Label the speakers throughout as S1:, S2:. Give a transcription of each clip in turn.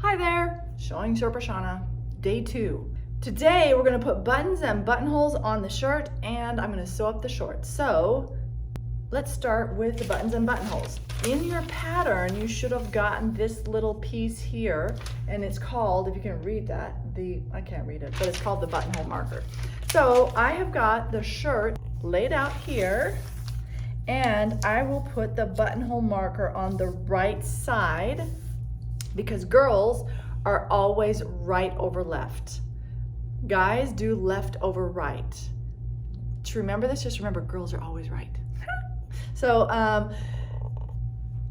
S1: Hi there, Showing Sherpa Shauna, day 2. Today we're going to put buttons and buttonholes on the shirt and I'm going to sew up the shorts. So let's start with the buttons and buttonholes. In your pattern you should have gotten this little piece here and it's called, if you can read that, I can't read it, but it's called the buttonhole marker. So I have got the shirt laid out here and I will put the buttonhole marker on the right side because girls are always right over left. Guys do left over right. To remember this, just remember girls are always right. So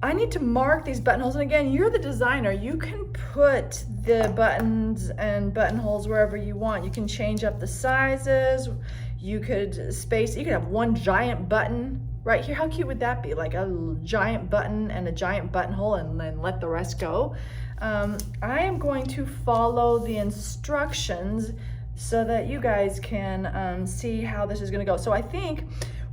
S1: I need to mark these buttonholes, and again, you're the designer. You can put the buttons and buttonholes wherever you want. You can change up the sizes. You could have one giant button right here. How cute would that be? Like a giant button and a giant buttonhole and then let the rest go. I am going to follow the instructions so that you guys can see how this is gonna go. So I think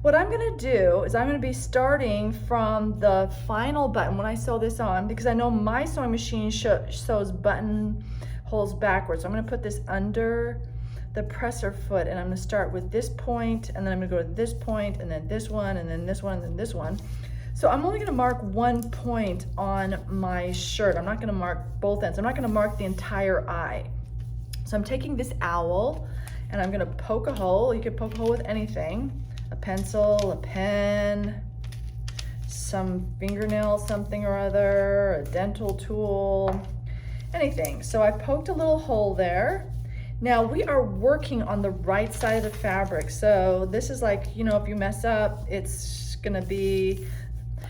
S1: what I'm gonna do is I'm gonna be starting from the final button when I sew this on, because I know my sewing machine sews buttonholes backwards. So I'm gonna put this under the presser foot and I'm gonna start with this point and then I'm gonna go to this point and then this one and then this one and then this one. So I'm only gonna mark one point on my shirt. I'm not gonna mark both ends. I'm not gonna mark the entire eye. So I'm taking this owl and I'm gonna poke a hole. You can poke a hole with anything. A pencil, a pen, some fingernail, something or other, a dental tool, anything. So I poked a little hole there. Now we are working on the right side of the fabric. So this is like, you know, if you mess up, it's gonna be,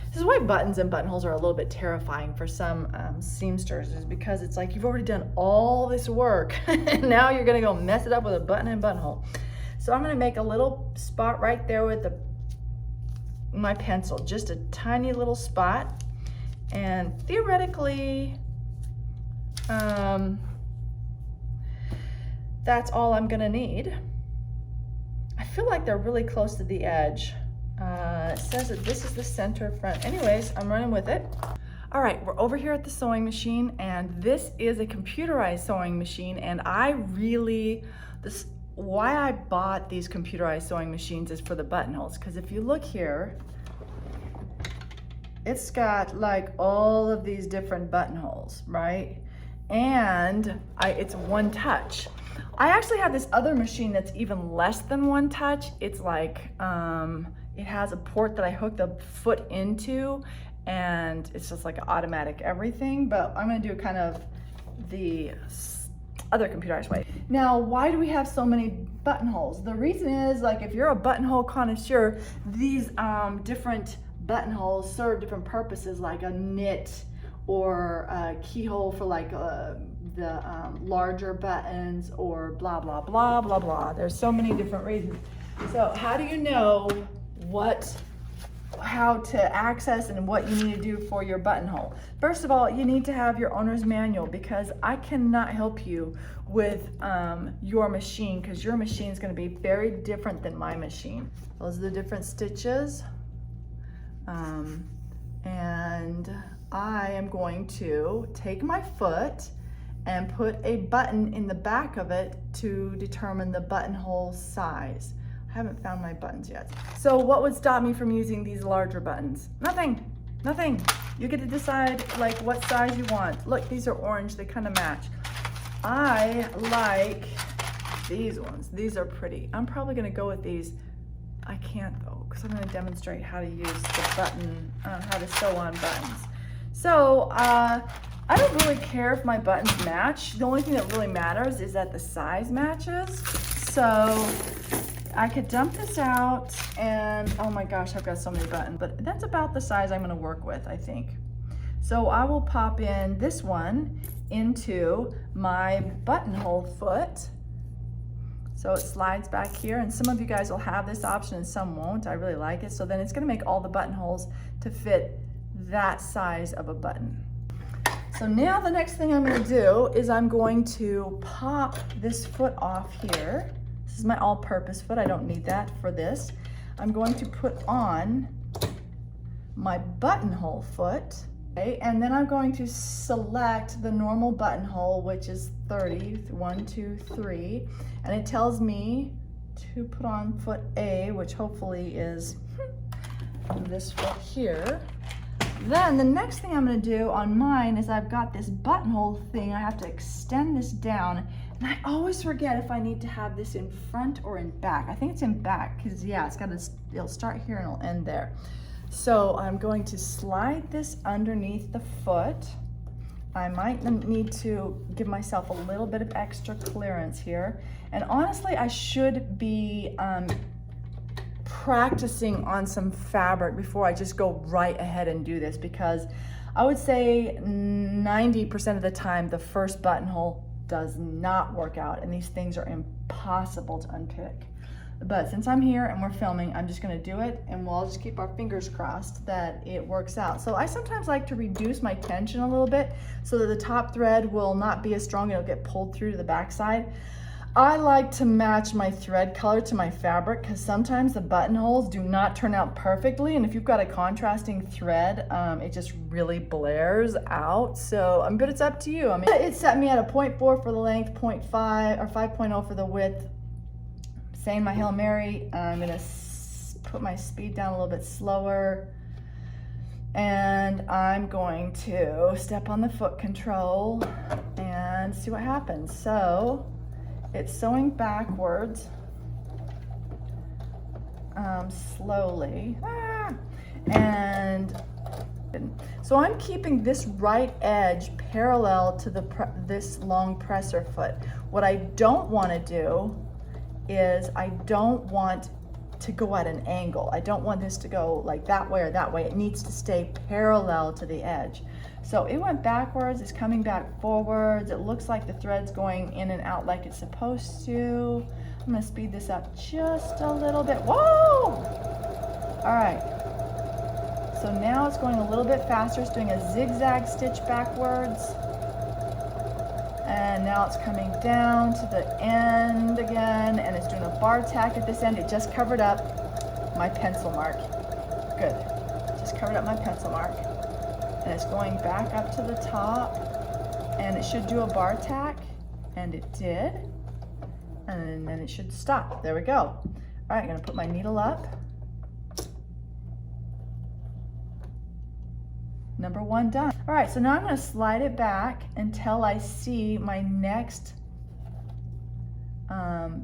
S1: this is why buttons and buttonholes are a little bit terrifying for some seamsters, is because it's like you've already done all this work and now you're gonna go mess it up with a button and buttonhole. So I'm gonna make a little spot right there with my pencil, just a tiny little spot. And theoretically, that's all I'm gonna need. I feel like they're really close to the edge. It says that this is the center front. Anyways, I'm running with it. All right, we're over here at the sewing machine and this is a computerized sewing machine, and why I bought these computerized sewing machines is for the buttonholes, because if you look here, it's got like all of these different buttonholes, right? And it's one touch. I actually have this other machine that's even less than one touch. It's like, it has a port that I hook the foot into and it's just like automatic everything, but I'm gonna do kind of the other computerized way. Now, why do we have so many buttonholes? The reason is, like, if you're a buttonhole connoisseur, these different buttonholes serve different purposes, like a knit or a keyhole for like the larger buttons, or blah, blah, blah, blah, blah. There's so many different reasons. So how do you know how to access and what you need to do for your buttonhole? First of all, you need to have your owner's manual, because I cannot help you with your machine, because your machine is going to be very different than my machine. Those are the different stitches. And I am going to take my foot and put a button in the back of it to determine the buttonhole size. I haven't found my buttons yet. So what would stop me from using these larger buttons? Nothing, nothing. You get to decide like what size you want. Look, these are orange, they kind of match. I like these ones. These are pretty. I'm probably gonna go with these. I can't though, because I'm gonna demonstrate how to use the button, how to sew on buttons. So I don't really care if my buttons match. The only thing that really matters is that the size matches. So I could dump this out and, oh my gosh, I've got so many buttons, but that's about the size I'm gonna work with, I think. So I will pop in this one into my buttonhole foot. So it slides back here, and some of you guys will have this option and some won't. I really like it. So then it's gonna make all the buttonholes to fit that size of a button. So now the next thing I'm gonna do is I'm going to pop this foot off here. This is my all-purpose foot. I don't need that for this. I'm going to put on my buttonhole foot Okay, and then I'm going to select the normal buttonhole, which is 30, 1, 2, 3, and it tells me to put on foot A, which hopefully is this foot here. Then the next thing I'm going to do on mine is I've got this buttonhole thing. I have to extend this down, and I always forget if I need to have this in front or in back. I think it's in back because yeah, it'll start here and it'll end there. So I'm going to slide this underneath the foot. I might need to give myself a little bit of extra clearance here. And honestly, I should be practicing on some fabric before I just go right ahead and do this, because I would say 90% of the time the first buttonhole does not work out, and these things are impossible to unpick. But since I'm here and we're filming, I'm just gonna do it, and we'll all just keep our fingers crossed that it works out. So I sometimes like to reduce my tension a little bit so that the top thread will not be as strong, it'll get pulled through to the back side. I like to match my thread color to my fabric because sometimes the buttonholes do not turn out perfectly, and if you've got a contrasting thread, it just really blares out. So, but it's up to you. I mean, it set me at a 0.4 for the length, 0.5 or 5.0 for the width. Saying my Hail Mary, I'm gonna put my speed down a little bit slower, and I'm going to step on the foot control and see what happens. So it's sewing backwards slowly, and so I'm keeping this right edge parallel to this long presser foot. What I don't want to do is I don't want to go at an angle. I don't want this to go like that way or that way. It needs to stay parallel to the edge. So it went backwards, it's coming back forwards. It looks like the thread's going in and out like it's supposed to. I'm gonna speed this up just a little bit. Whoa! All right. So now it's going a little bit faster. It's doing a zigzag stitch backwards. And now it's coming down to the end again, and it's doing a bar tack at this end. It just covered up my pencil mark. Good. Just covered up my pencil mark. And it's going back up to the top, and it should do a bar tack, and it did. And then it should stop. There we go. All right, I'm gonna put my needle up. Number 1 done. All right, so now I'm going to slide it back until I see my next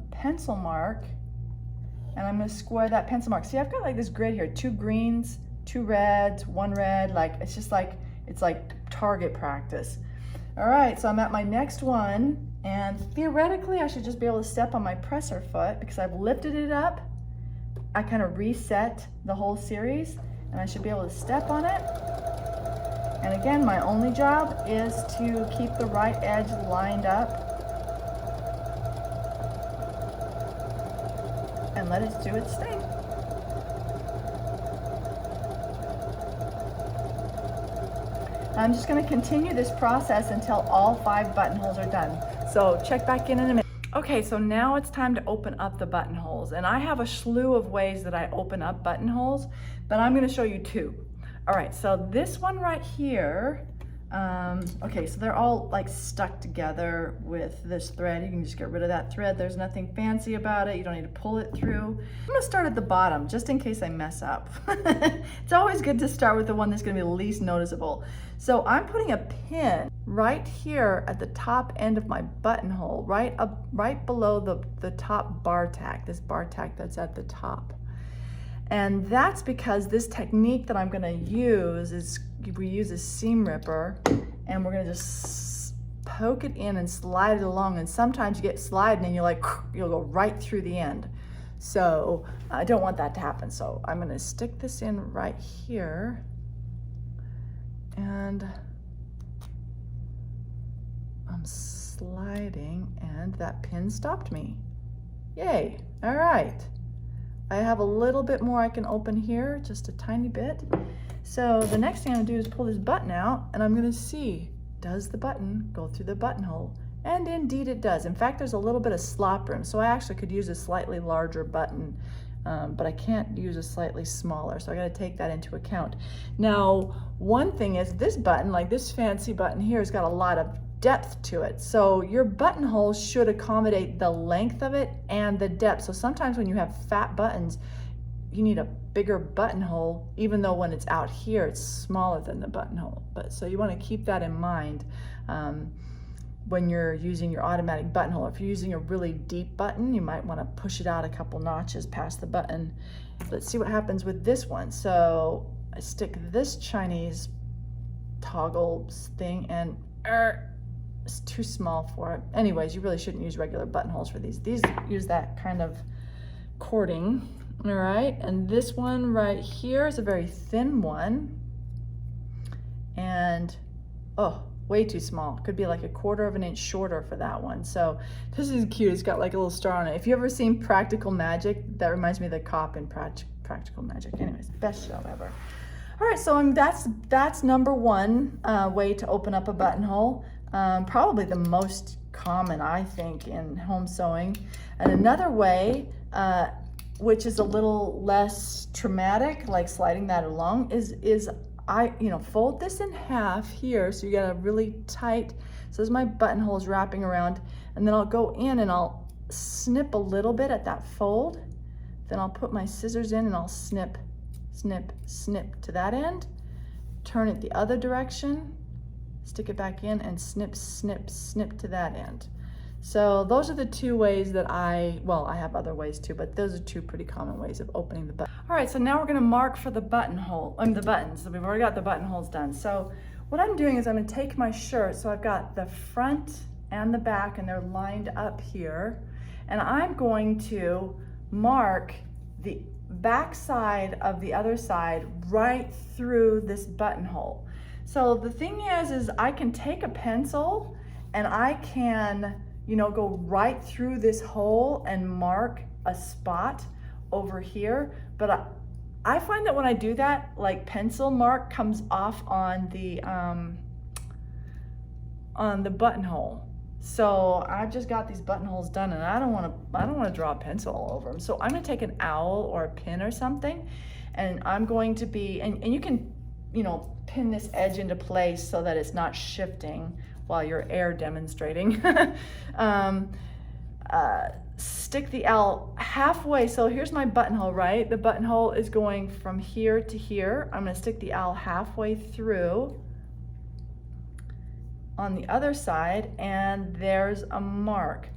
S1: pencil mark, and I'm going to square that pencil mark. See, I've got like this grid here, 2 greens, 2 reds, 1 red, like it's just like, it's like target practice. All right, so I'm at my next one, and theoretically I should just be able to step on my presser foot because I've lifted it up. I kind of reset the whole series, and I should be able to step on it. And again, my only job is to keep the right edge lined up and let it do its thing. I'm just going to continue this process until all 5 buttonholes are done. So check back in a minute. Okay, so now it's time to open up the buttonholes. And I have a slew of ways that I open up buttonholes, but I'm going to show you 2. All right, so this one right here, okay, so they're all like stuck together with this thread. You can just get rid of that thread. There's nothing fancy about it. You don't need to pull it through. I'm gonna start at the bottom just in case I mess up. It's always good to start with the one that's gonna be the least noticeable. So I'm putting a pin right here at the top end of my buttonhole, right below the top bar tack, this bar tack that's at the top. And that's because this technique that I'm gonna use is, we use a seam ripper, and we're gonna just poke it in and slide it along, and sometimes you get sliding and you'll go right through the end. So I don't want that to happen. So I'm gonna stick this in right here, and I'm sliding, and that pin stopped me. Yay, all right. I have a little bit more I can open here, just a tiny bit. So the next thing I'm gonna do is pull this button out, and I'm gonna see, does the button go through the buttonhole? And indeed it does. In fact, there's a little bit of slop room, so I actually could use a slightly larger button but I can't use a slightly smaller, so I got to take that into account. Now, one thing is this button, like this fancy button here, has got a lot of depth to it. So your buttonhole should accommodate the length of it and the depth. So sometimes when you have fat buttons, you need a bigger buttonhole, even though when it's out here, it's smaller than the buttonhole. But so you want to keep that in mind when you're using your automatic buttonhole. If you're using a really deep button, you might want to push it out a couple notches past the button. Let's see what happens with this one. So I stick this Chinese toggle thing, and it's too small for it. Anyways, you really shouldn't use regular buttonholes for these. These use that kind of cording. All right, and this one right here is a very thin one, and oh, way too small. Could be like a 1/4 of an inch shorter for that one. So this is cute. It's got like a little star on it. If you ever seen Practical Magic, that reminds me of the cop in Practical Magic. Anyways, best show ever. All right, so that's number one way to open up a buttonhole. Probably the most common, I think, in home sewing. And another way, which is a little less traumatic, like sliding that along, is I fold this in half here, so you got a really tight, so as my buttonhole is wrapping around, and then I'll go in and I'll snip a little bit at that fold, then I'll put my scissors in and I'll snip, snip, snip to that end, turn it the other direction, stick it back in, and snip, snip, snip to that end. So those are the two ways that I have other ways too, but those are two pretty common ways of opening the button. All right, so now we're gonna mark for the buttonhole, the buttons. So we've already got the buttonholes done. So what I'm doing is I'm gonna take my shirt, so I've got the front and the back, and they're lined up here, and I'm going to mark the back side of the other side right through this buttonhole. So the thing is I can take a pencil and I can go right through this hole and mark a spot over here. But I find that when I do that, like pencil mark comes off on the buttonhole. So I've just got these buttonholes done, and I don't want to draw a pencil all over them. So I'm going to take an owl or a pin or something, and I'm going to be, and you can, pin this edge into place so that it's not shifting while you're air demonstrating. Stick the owl halfway. So here's my buttonhole, right? The buttonhole is going from here to here. I'm going to stick the owl halfway through on the other side, and there's a mark.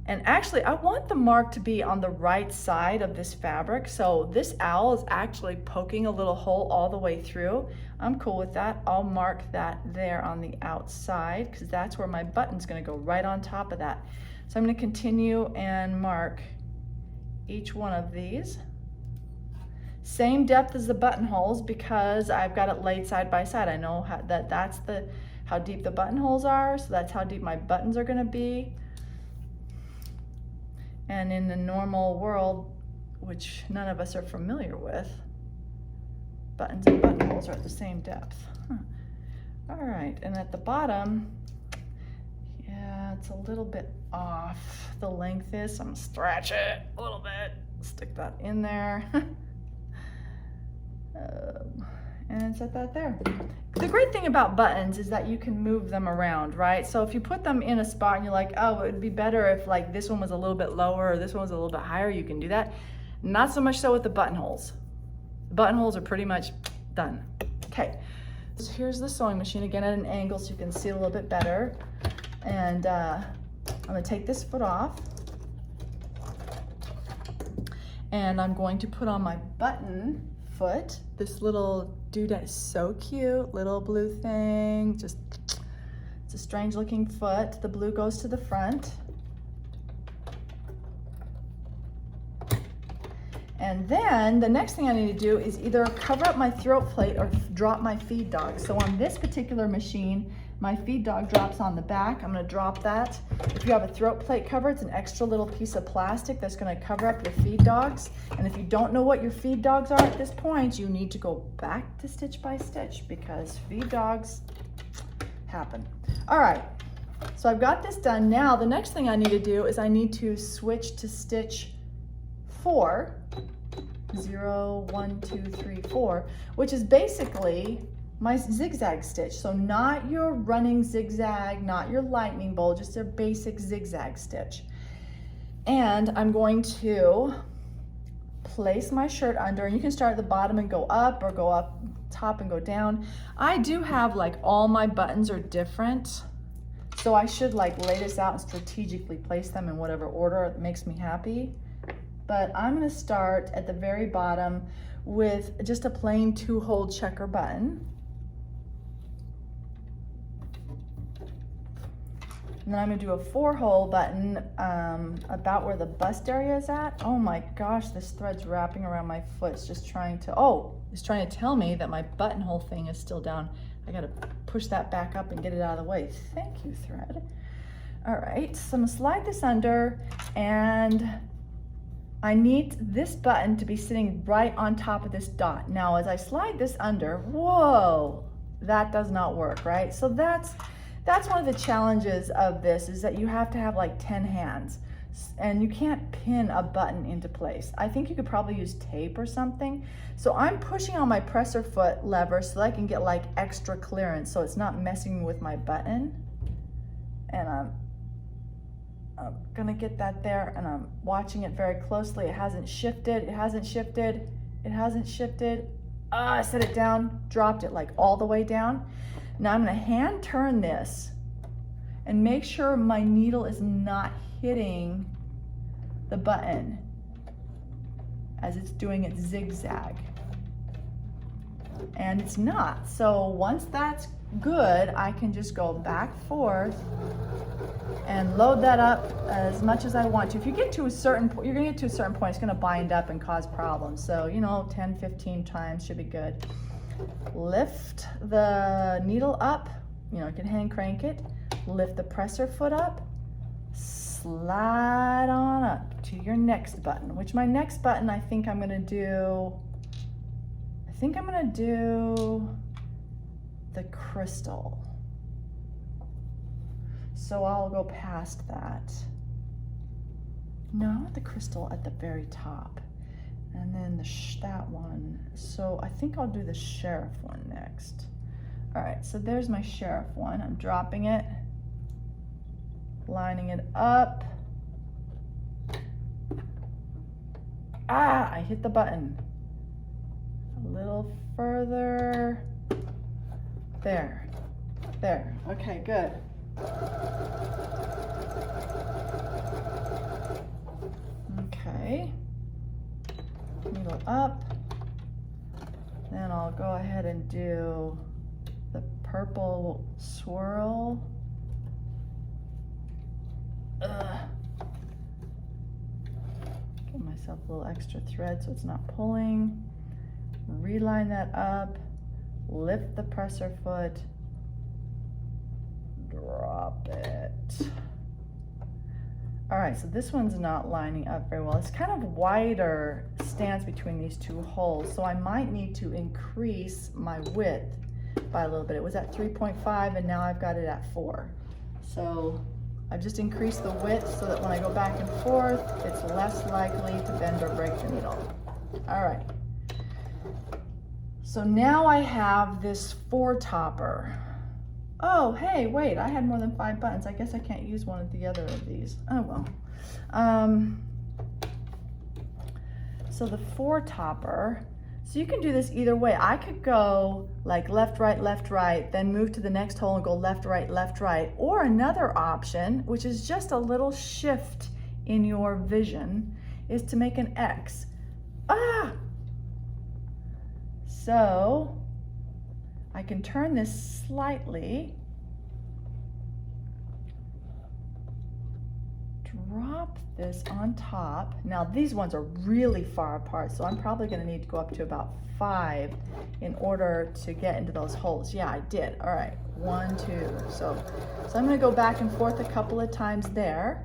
S1: And actually, I want the mark to be on the right side of this fabric. So this owl is actually poking a little hole all the way through. I'm cool with that. I'll mark that there on the outside, because that's where my button's gonna go, right on top of that. So I'm gonna continue and mark each one of these. Same depth as the buttonholes, because I've got it laid side by side. I know that's how deep the buttonholes are, so that's how deep my buttons are gonna be. And in the normal world, which none of us are familiar with, buttons and buttonholes are at the same depth. All right, and at the bottom, yeah, it's a little bit off. The length is, so I'm gonna stretch it a little bit, stick that in there. And set that there. The great thing about buttons is that you can move them around, right? So if you put them in a spot and you're like, oh, it would be better if like this one was a little bit lower or this one was a little bit higher, you can do that. Not so much so with the buttonholes. The buttonholes are pretty much done. Okay, so here's the sewing machine again at an angle so you can see a little bit better. And I'm gonna take this foot off, and I'm going to put on my button foot. This little doodad is so cute, little blue thing. Just, it's a strange looking foot. The blue goes to the front. And then the next thing I need to do is either cover up my throat plate or drop my feed dog. So on this particular machine, my feed dog drops on the back. I'm gonna drop that. If you have a throat plate cover, it's an extra little piece of plastic that's gonna cover up your feed dogs. And if you don't know what your feed dogs are at this point, you need to go back to stitch by stitch, because feed dogs happen. All right, so I've got this done. Now the next thing I need to do is I need to switch to stitch 4. 0, 1, 2, 3, 4, which is basically my zigzag stitch. So not your running zigzag, not your lightning bolt, just a basic zigzag stitch. And I'm going to place my shirt under, and you can start at the bottom and go up, or go up top and go down. I do have, like, all my buttons are different, so I should like lay this out and strategically place them in whatever order makes me happy. But I'm going to start at the very bottom with just a plain 2-hole checker button. And then I'm going to do a 4-hole button about where the bust area is at. Oh my gosh, this thread's wrapping around my foot. It's just trying to, oh, it's trying to tell me that my buttonhole thing is still down. I got to push that back up and get it out of the way. Thank you, thread. All right, so I'm going to slide this under, and I need this button to be sitting right on top of this dot. Now, as I slide this under, whoa, that does not work, right? So that's one of the challenges of this, is that you have to have like 10 hands, and you can't pin a button into place. I think you could probably use tape or something. So I'm pushing on my presser foot lever so that I can get like extra clearance so it's not messing with my button. And I'm gonna get that there, and I'm watching it very closely. It hasn't shifted, it hasn't shifted, it hasn't shifted. I set it down, dropped it like all the way down. Now I'm gonna hand turn this and make sure my needle is not hitting the button as it's doing its zigzag. And it's not. So once that's good, I can just go back, forth, and load that up as much as I want to. If you get to a certain point, you're gonna get to a certain point, it's gonna bind up and cause problems. So, you know, 10, 15 times should be good. Lift the needle up, you know, you can hand crank it, lift the presser foot up, slide on up to your next button, which my next button I think I'm gonna do the crystal. So I'll go past that. No, I want the crystal at the very top. And then that one. So I think I'll do the sheriff one next. All right, so there's my sheriff one. I'm dropping it, lining it up. Ah, I hit the button. A little further. There, there. Okay, good. Okay. Needle up. Then I'll go ahead and do the purple swirl. Give myself a little extra thread so it's not pulling. Reline that up. Lift the presser foot. Drop it. All right, so this one's not lining up very well. It's kind of wider stance between these two holes, so I might need to increase my width by a little bit. It was at 3.5 and now I've got it at 4. So I've just increased the width so that when I go back and forth, it's less likely to bend or break the needle. All right. So now I have this 4-topper. Oh, hey, wait, I had more than 5 buttons. I guess I can't use one of the other of these. Oh, well. So the 4-topper, so you can do this either way. I could go like left, right, then move to the next hole and go left, right. Or another option, which is just a little shift in your vision, is to make an X. Ah! So I can turn this slightly, drop this on top. Now these ones are really far apart, so I'm probably gonna need to go up to about 5 in order to get into those holes. Yeah, I did. All right, 1, 2. So I'm gonna go back and forth a couple of times there,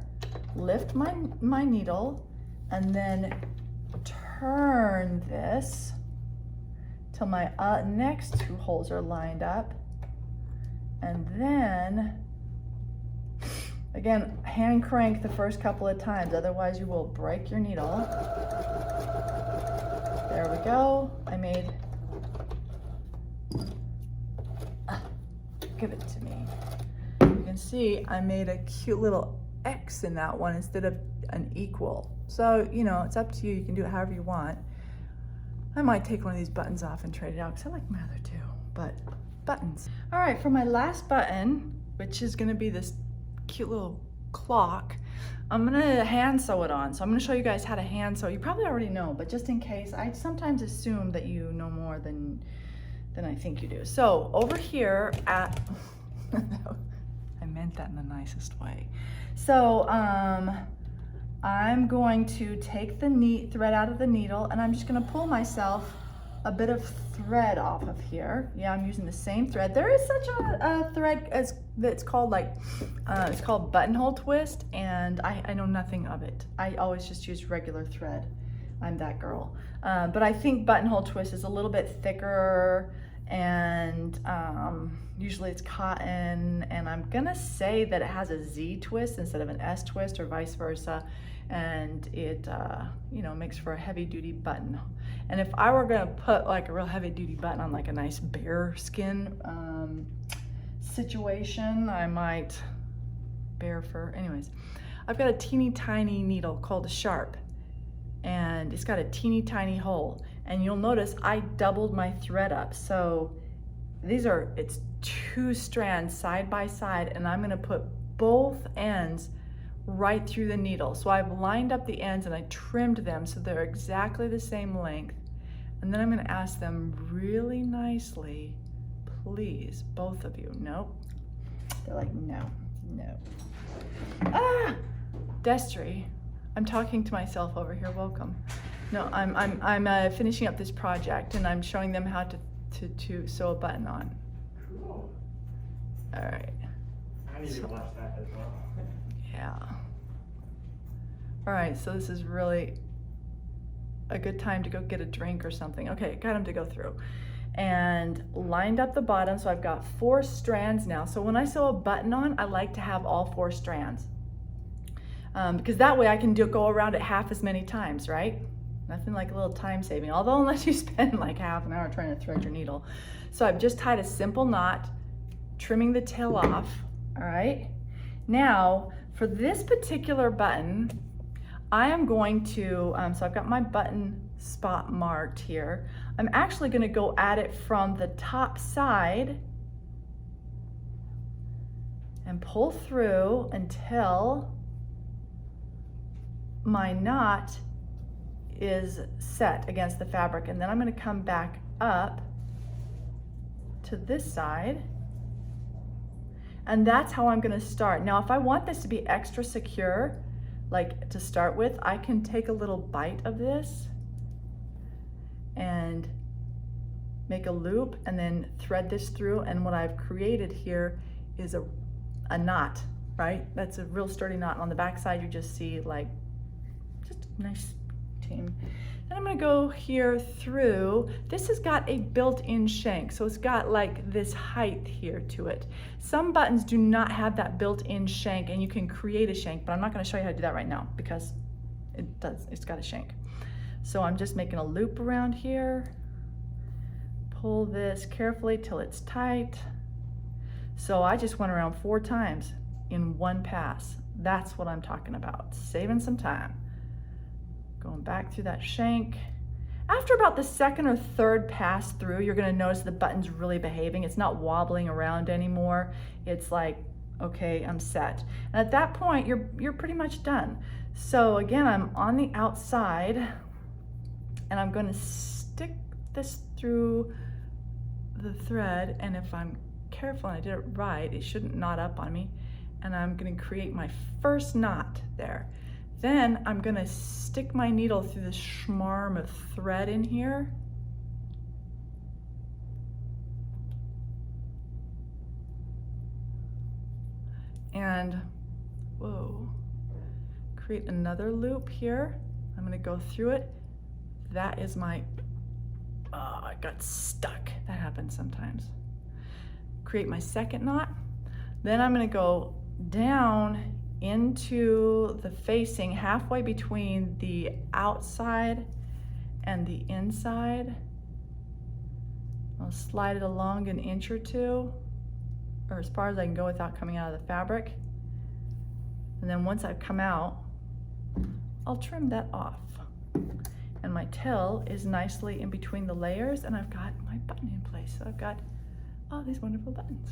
S1: lift my needle, and then turn this till my next 2 holes are lined up. And then, again, hand crank the first couple of times, otherwise you will break your needle. There we go. I made, give it to me. You can see I made a cute little X in that one instead of an equal. So, you know, it's up to you. You can do it however you want. I might take one of these buttons off and trade it out because I like my other two, but buttons. All right, for my last button, which is gonna be this cute little clock, I'm gonna hand sew it on. So I'm gonna show you guys how to hand sew. You probably already know, but just in case, I sometimes assume that you know more than I think you do. So over here at, I meant that in the nicest way. So I'm going to take the thread out of the needle, and I'm just gonna pull myself a bit of thread off of here. Yeah, I'm using the same thread. There is such a thread as that's called like, it's called buttonhole twist, and I know nothing of it. I always just use regular thread. I'm that girl. But I think buttonhole twist is a little bit thicker, and usually it's cotton, and I'm gonna say that it has a Z twist instead of an S twist or vice versa, and it you know, makes for a heavy duty button. And if I were gonna put like a real heavy duty button on like a nice bear skin situation, I might, bear fur, anyways. I've got a teeny tiny needle called a sharp, and it's got a teeny tiny hole, and you'll notice I doubled my thread up. So it's 2 strands side by side, and I'm gonna put both ends right through the needle. So I've lined up the ends and I trimmed them so they're exactly the same length. And then I'm gonna ask them really nicely, please, both of you. Nope. They're like, no, no. Ah, Destry, I'm talking to myself over here, welcome. No, I'm finishing up this project, and I'm showing them how to sew a button on.
S2: Cool.
S1: All right.
S2: I need to watch that as well.
S1: Yeah. All right, so this is really a good time to go get a drink or something. Okay, got them to go through. And lined up the bottom, so I've got 4 strands now. So when I sew a button on, I like to have all 4 strands. Because that way I can go around it half as many times, right? Nothing like a little time saving, although unless you spend like half an hour trying to thread your needle. So I've just tied a simple knot, trimming the tail off, all right? Now, for this particular button, I am going to, so I've got my button spot marked here. I'm actually gonna go at it from the top side and pull through until my knot is set against the fabric, and then I'm gonna come back up to this side, and that's how I'm gonna start. Now, if I want this to be extra secure, like to start with, I can take a little bite of this and make a loop and then thread this through, and what I've created here is a knot, right? That's a real sturdy knot. On the back side, you just see like just a nice team. Then I'm gonna go here through. This has got a built-in shank, so it's got like this height here to it. Some buttons do not have that built-in shank, and you can create a shank, but I'm not gonna show you how to do that right now because it's got a shank. So I'm just making a loop around here. Pull this carefully till it's tight. So I just went around 4 times in one pass. That's what I'm talking about, saving some time. Going back through that shank. After about the 2nd or 3rd pass through, you're gonna notice the button's really behaving. It's not wobbling around anymore. It's like, okay, I'm set. And at that point, you're pretty much done. So again, I'm on the outside, and I'm gonna stick this through the thread, and if I'm careful and I did it right, it shouldn't knot up on me, and I'm gonna create my first knot there. Then I'm gonna stick my needle through this schmarm of thread in here. And, whoa, create another loop here. I'm gonna go through it. That is my, oh, I got stuck. That happens sometimes. Create my 2nd knot. Then I'm gonna go down into the facing halfway between the outside and the inside. I'll slide it along an inch or two, or as far as I can go without coming out of the fabric. And then once I've come out, I'll trim that off. And my tail is nicely in between the layers, and I've got my button in place. So I've got all these wonderful buttons.